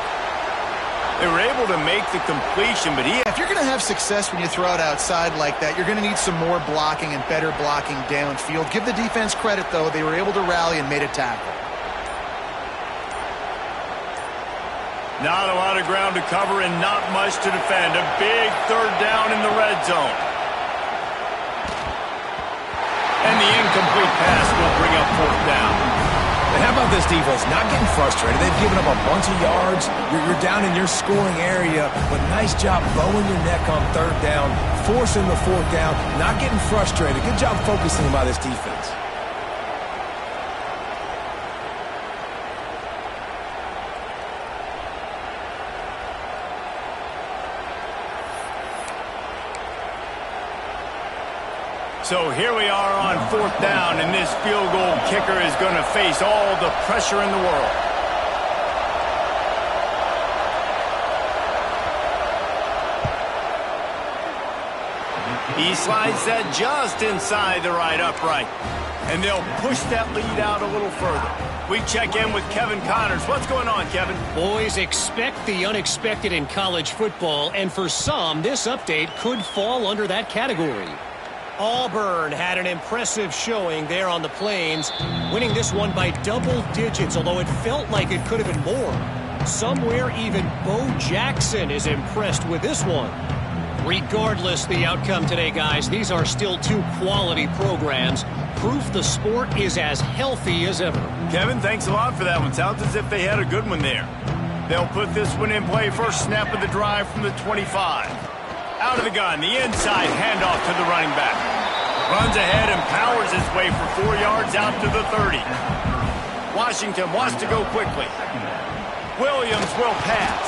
They were able to make the completion, but if you're going to have success when you throw it outside like that, you're going to need some more blocking and better blocking downfield. Give the defense credit, though. They were able to rally and made a tackle. Not a lot of ground to cover and not much to defend. A big third down in the red zone. And the incomplete pass will bring up fourth down. And how about this defense? Not getting frustrated. They've given up a bunch of yards. You're down in your scoring area, but nice job bowing your neck on third down, forcing the fourth down, not getting frustrated. Good job focusing by this defense. So here we are on fourth down, and this field goal kicker is going to face all the pressure in the world. He slides that just inside the right upright, and they'll push that lead out a little further. We check in with Kevin Connors. What's going on, Kevin? Boys, expect the unexpected in college football, and for some, this update could fall under that category. Auburn had an impressive showing there on the Plains, winning this one by double digits, although it felt like it could have been more. Somewhere even Bo Jackson is impressed with this one. Regardless the outcome today, guys, these are still two quality programs. Proof the sport is as healthy as ever. Kevin, thanks a lot for that one. Sounds as if they had a good one there. They'll put this one in play. First snap of the drive from the 25. Out of the gun, the inside handoff to the running back. Runs ahead and powers his way for 4 yards out to the 30. Washington wants to go quickly. Williams will pass.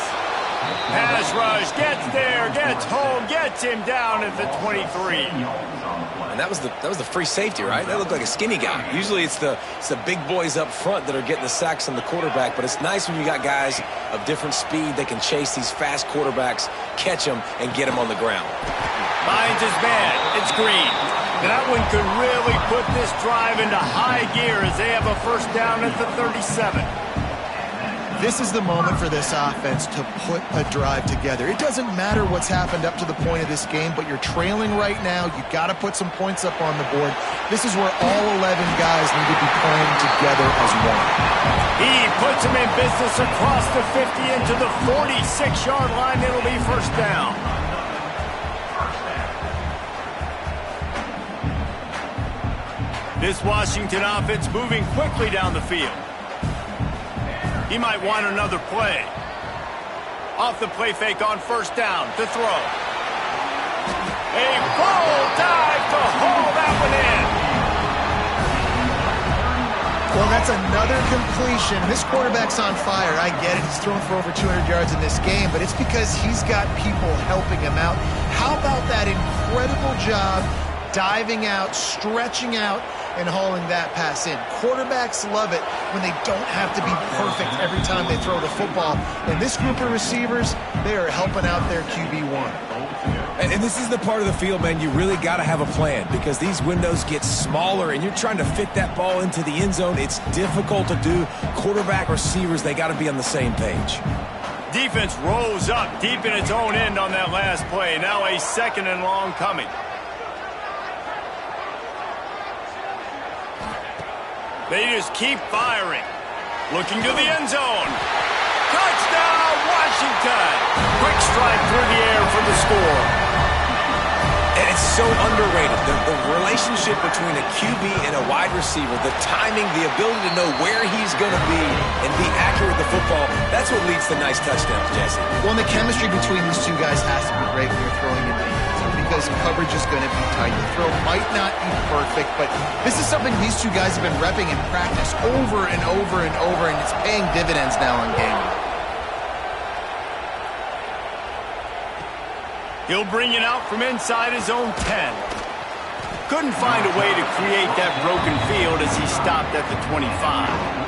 Pass rush, gets there, gets home, gets him down at the 23. And that was the free safety, right? That looked like a skinny guy. Usually it's the big boys up front that are getting the sacks on the quarterback, but it's nice when you got guys of different speed that can chase these fast quarterbacks, catch them, and get them on the ground. Finds his man. It's Green. That one could really put this drive into high gear as they have a first down at the 37. This is the moment for this offense to put a drive together. It doesn't matter what's happened up to the point of this game, but you're trailing right now. You got to put some points up on the board. This is where all 11 guys need to be playing together as one. He puts him in business across the 50 into the 46-yard line. It'll be first down. This Washington offense moving quickly down the field. He might want another play. Off the play fake on first down to throw. A full dive to haul that one in. Well, that's another completion. This quarterback's on fire. I get it. He's thrown for over 200 yards in this game, but it's because he's got people helping him out. How about that incredible job diving out, stretching out, and hauling that pass in? Quarterbacks love it when they don't have to be perfect every time they throw the football. And this group of receivers, they are helping out their QB1. And this is the part of the field, man, you really got to have a plan because these windows get smaller and you're trying to fit that ball into the end zone. It's difficult to do. Quarterback, receivers, they got to be on the same page. Defense rolls up deep in its own end on that last play. Now a second and long coming. They just keep firing. Looking to the end zone. Touchdown, Washington! Quick strike through the air for the score. And it's so underrated. The relationship between a QB and a wide receiver, the timing, the ability to know where he's going to be and be accurate with the football, that's what leads to nice touchdowns, Jesse. Well, and the chemistry between these two guys has to be great when you're throwing in the end zone because coverage is going to be tight. The throw might not be perfect, but this is something these two guys have been repping in practice over and over and over, and it's paying dividends now on game day. He'll bring it out from inside his own 10. Couldn't find a way to create that broken field as he stopped at the 25.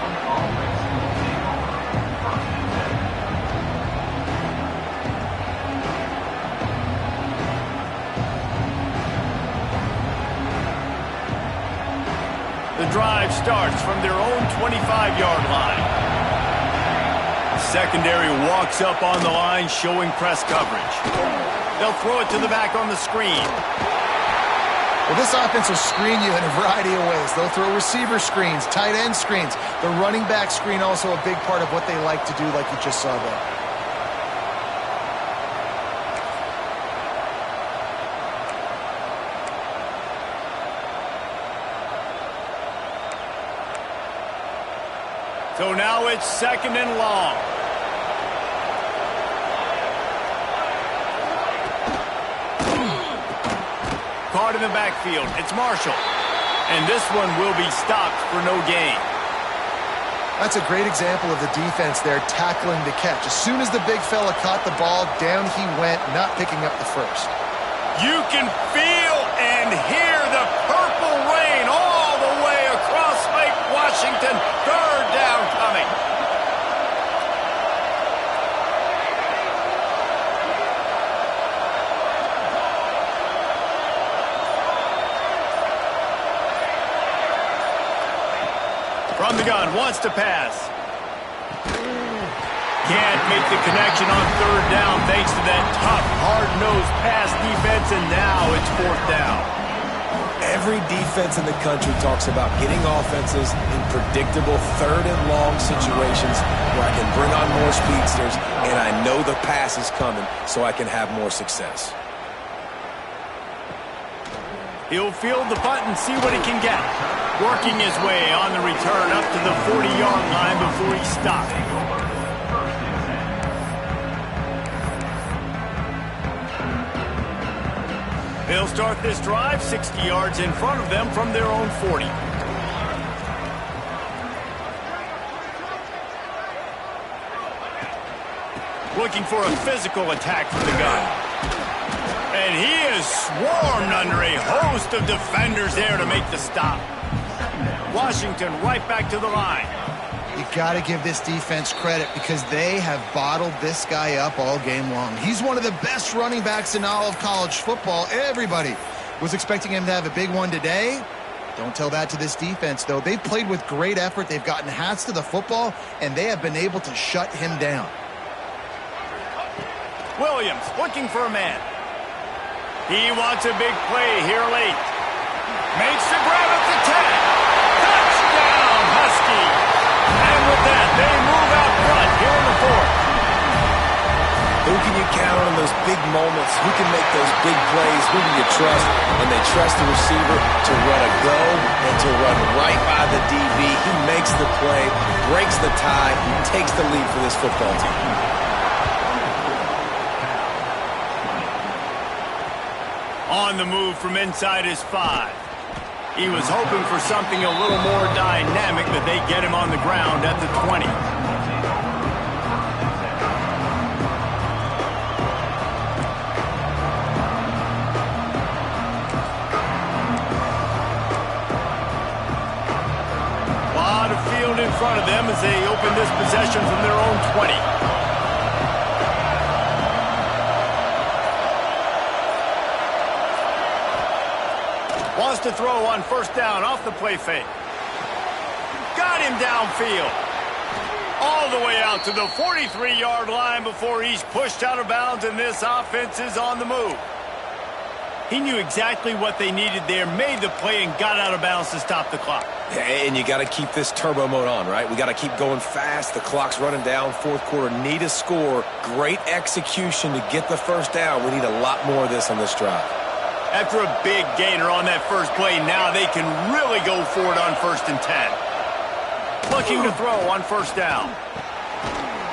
The drive starts from their own 25-yard line. Secondary walks up on the line, showing press coverage. They'll throw it to the back on the screen. Well, this offense will screen you in a variety of ways. They'll throw receiver screens, tight end screens. The running back screen also a big part of what they like to do, like you just saw there. So now it's second and long. Caught in the backfield. It's Marshall. And this one will be stopped for no gain. That's a great example of the defense there tackling the catch. As soon as the big fella caught the ball, down he went, not picking up the first. You can feel and hear the purple rain all the way across Lake Washington. Third down coming. From the gun, wants to pass. Can't make the connection on third down thanks to that tough, hard-nosed pass defense, and now it's fourth down. Every defense in the country talks about getting offenses in predictable third and long situations where I can bring on more speedsters and I know the pass is coming so I can have more success. He'll field the punt and see what he can get. Working his way on the return up to the 40-yard line before he stopped. They'll start this drive 60 yards in front of them from their own 40. looking for a physical attack from the gun. And he is swarmed under a host of defenders there to make the stop. Washington right back to the line. You got to give this defense credit because they have bottled this guy up all game long. He's one of the best running backs in all of college football. Everybody was expecting him to have a big one today. Don't tell that to this defense, though. They've played with great effort. They've gotten hats to the football, and they have been able to shut him down. Williams looking for a man. He wants a big play here late. Makes the grab at the 10. Touchdown, Husky. And with that, they move out front here in the fourth. Who can you count on in those big moments? Who can make those big plays? Who do you trust? And they trust the receiver to run a go and to run right by the DB. He makes the play, breaks the tie, takes the lead for this football team. On the move from inside his 5. He was hoping for something a little more dynamic, but they get him on the ground at the 20. A lot of field in front of them as they open this possession from their own 20. Wants to throw on first down off the play fake. Got him downfield. All the way out to the 43-yard line before he's pushed out of bounds, and this offense is on the move. He knew exactly what they needed there, made the play, and got out of bounds to stop the clock. And you got to keep this turbo mode on, right? We got to keep going fast. The clock's running down. Fourth quarter, need a score. Great execution to get the first down. We need a lot more of this on this drive. After a big gainer on that first play, now they can really go for it on 1st and 10. Looking to throw on first down.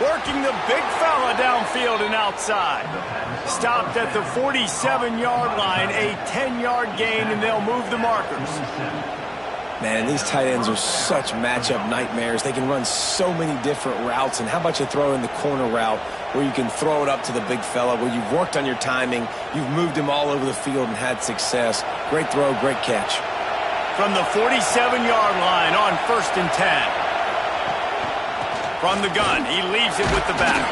Working the big fella downfield and outside. Stopped at the 47-yard line, a 10-yard gain, and they'll move the markers. Man, these tight ends are such matchup nightmares. They can run so many different routes. And how about you throw in the corner route where you can throw it up to the big fella, where you've worked on your timing, you've moved him all over the field and had success. Great throw, great catch. From the 47-yard line on 1st and 10. From the gun, he leaves it with the back.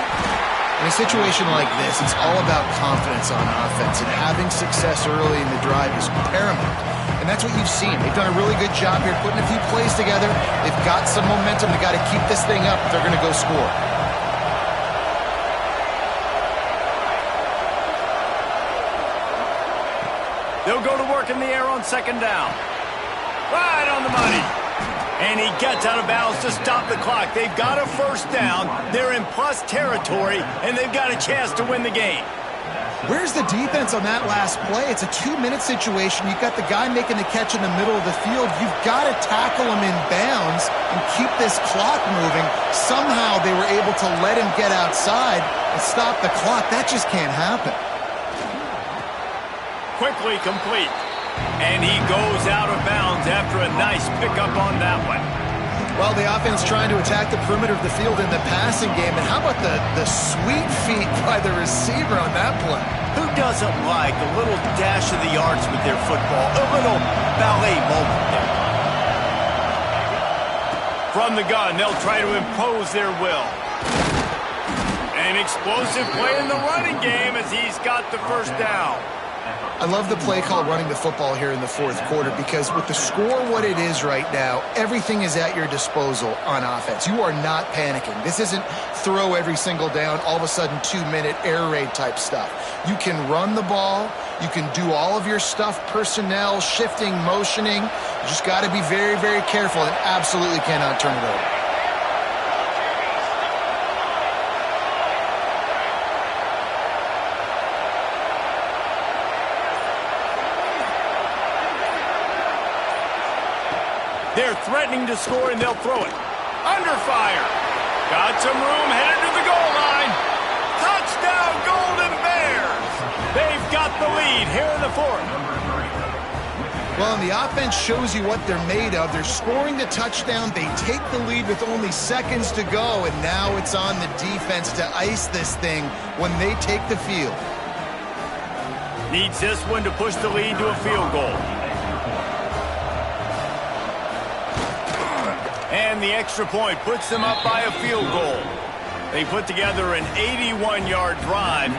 In a situation like this, it's all about confidence on offense, and having success early in the drive is paramount. And that's what you've seen. They've done a really good job here putting a few plays together. They've got some momentum. They've got to keep this thing up if they're going to go score. They'll go to work in the air on 2nd down. Right on the money. And he gets out of bounds to stop the clock. They've got a first down. They're in plus territory, and they've got a chance to win the game. Where's the defense on that last play? It's a 2-minute situation. You've got the guy making the catch in the middle of the field. You've got to tackle him in bounds and keep this clock moving. Somehow they were able to let him get outside and stop the clock. That just can't happen. Quickly complete. And he goes out of bounds after a nice pickup on that one. Well, the offense trying to attack the perimeter of the field in the passing game. And how about the sweet feet by the receiver on that play? Who doesn't like a little dash of the arts with their football? A little ballet moment there. From the gun, they'll try to impose their will. An explosive play in the running game as he's got the first down. I love the play call running the football here in the fourth quarter because with the score what it is right now, everything is at your disposal on offense. You are not panicking. This isn't throw every single down, all of a sudden 2-minute air raid type stuff. You can run the ball. You can do all of your stuff, personnel, shifting, motioning. You just got to be very, very careful and absolutely cannot turn it over. They're threatening to score, and they'll throw it. Under fire. Got some room, headed to the goal line. Touchdown, Golden Bears. They've got the lead here in the fourth. Well, and the offense shows you what they're made of. They're scoring the touchdown. They take the lead with only seconds to go, and now it's on the defense to ice this thing when they take the field. Needs this one to push the lead to a field goal. And the extra point puts them up by a field goal. They put together an 81-yard drive.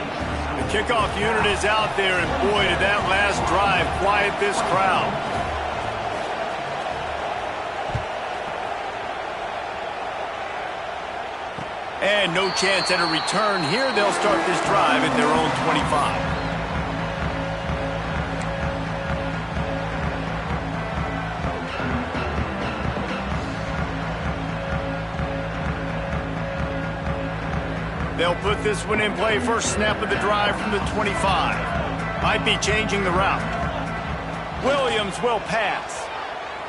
The kickoff unit is out there, and boy, did that last drive quiet this crowd. And no chance at a return here. They'll start this drive at their own 25. They'll put this one in play. First snap of the drive from the 25. Might be changing the route. Williams will pass.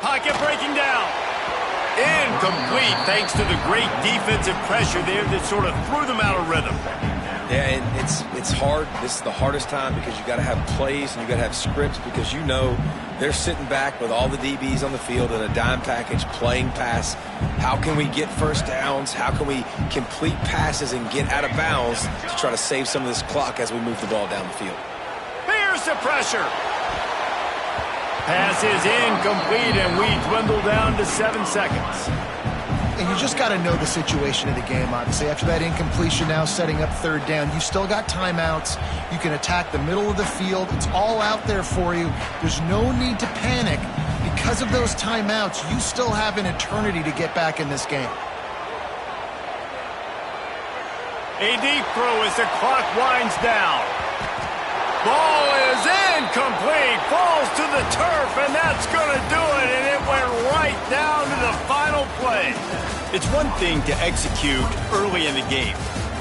Pocket breaking down. Incomplete thanks to the great defensive pressure there that sort of threw them out of rhythm. Yeah, and it's hard. This is the hardest time because you got to have plays and you got to have scripts because you know they're sitting back with all the DBs on the field in a dime package playing pass. How can we get first downs? How can we complete passes and get out of bounds to try to save some of this clock as we move the ball down the field? Here's the pressure. Pass is incomplete, and we dwindle down to 7 seconds. And you just got to know the situation of the game, obviously. After that incompletion, now setting up third down, you still got timeouts. You can attack the middle of the field. It's all out there for you. There's no need to panic. Because of those timeouts, you still have an eternity to get back in this game. A deep throw as the clock winds down. Ball is incomplete. Falls to the turf, and that's going to do it. And it went right down to the final play. It's one thing to execute early in the game.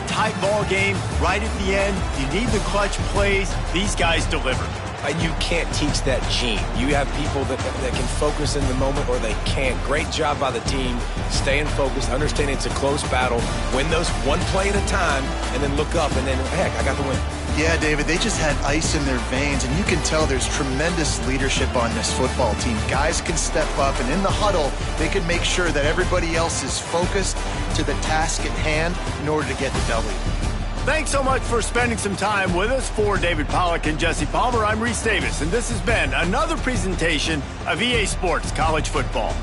Tight ball game, right at the end. You need the clutch plays. These guys deliver. And you can't teach that gene. You have people that can focus in the moment or they can't. Great job by the team, staying focused, understanding it's a close battle, win those one play at a time, and then look up, and then, heck, I got the win. Yeah, David, they just had ice in their veins, and you can tell there's tremendous leadership on this football team. Guys can step up, and in the huddle, they can make sure that everybody else is focused to the task at hand in order to get the W. Thanks so much for spending some time with us. For David Pollack and Jesse Palmer, I'm Reese Davis, and this has been another presentation of EA Sports College Football.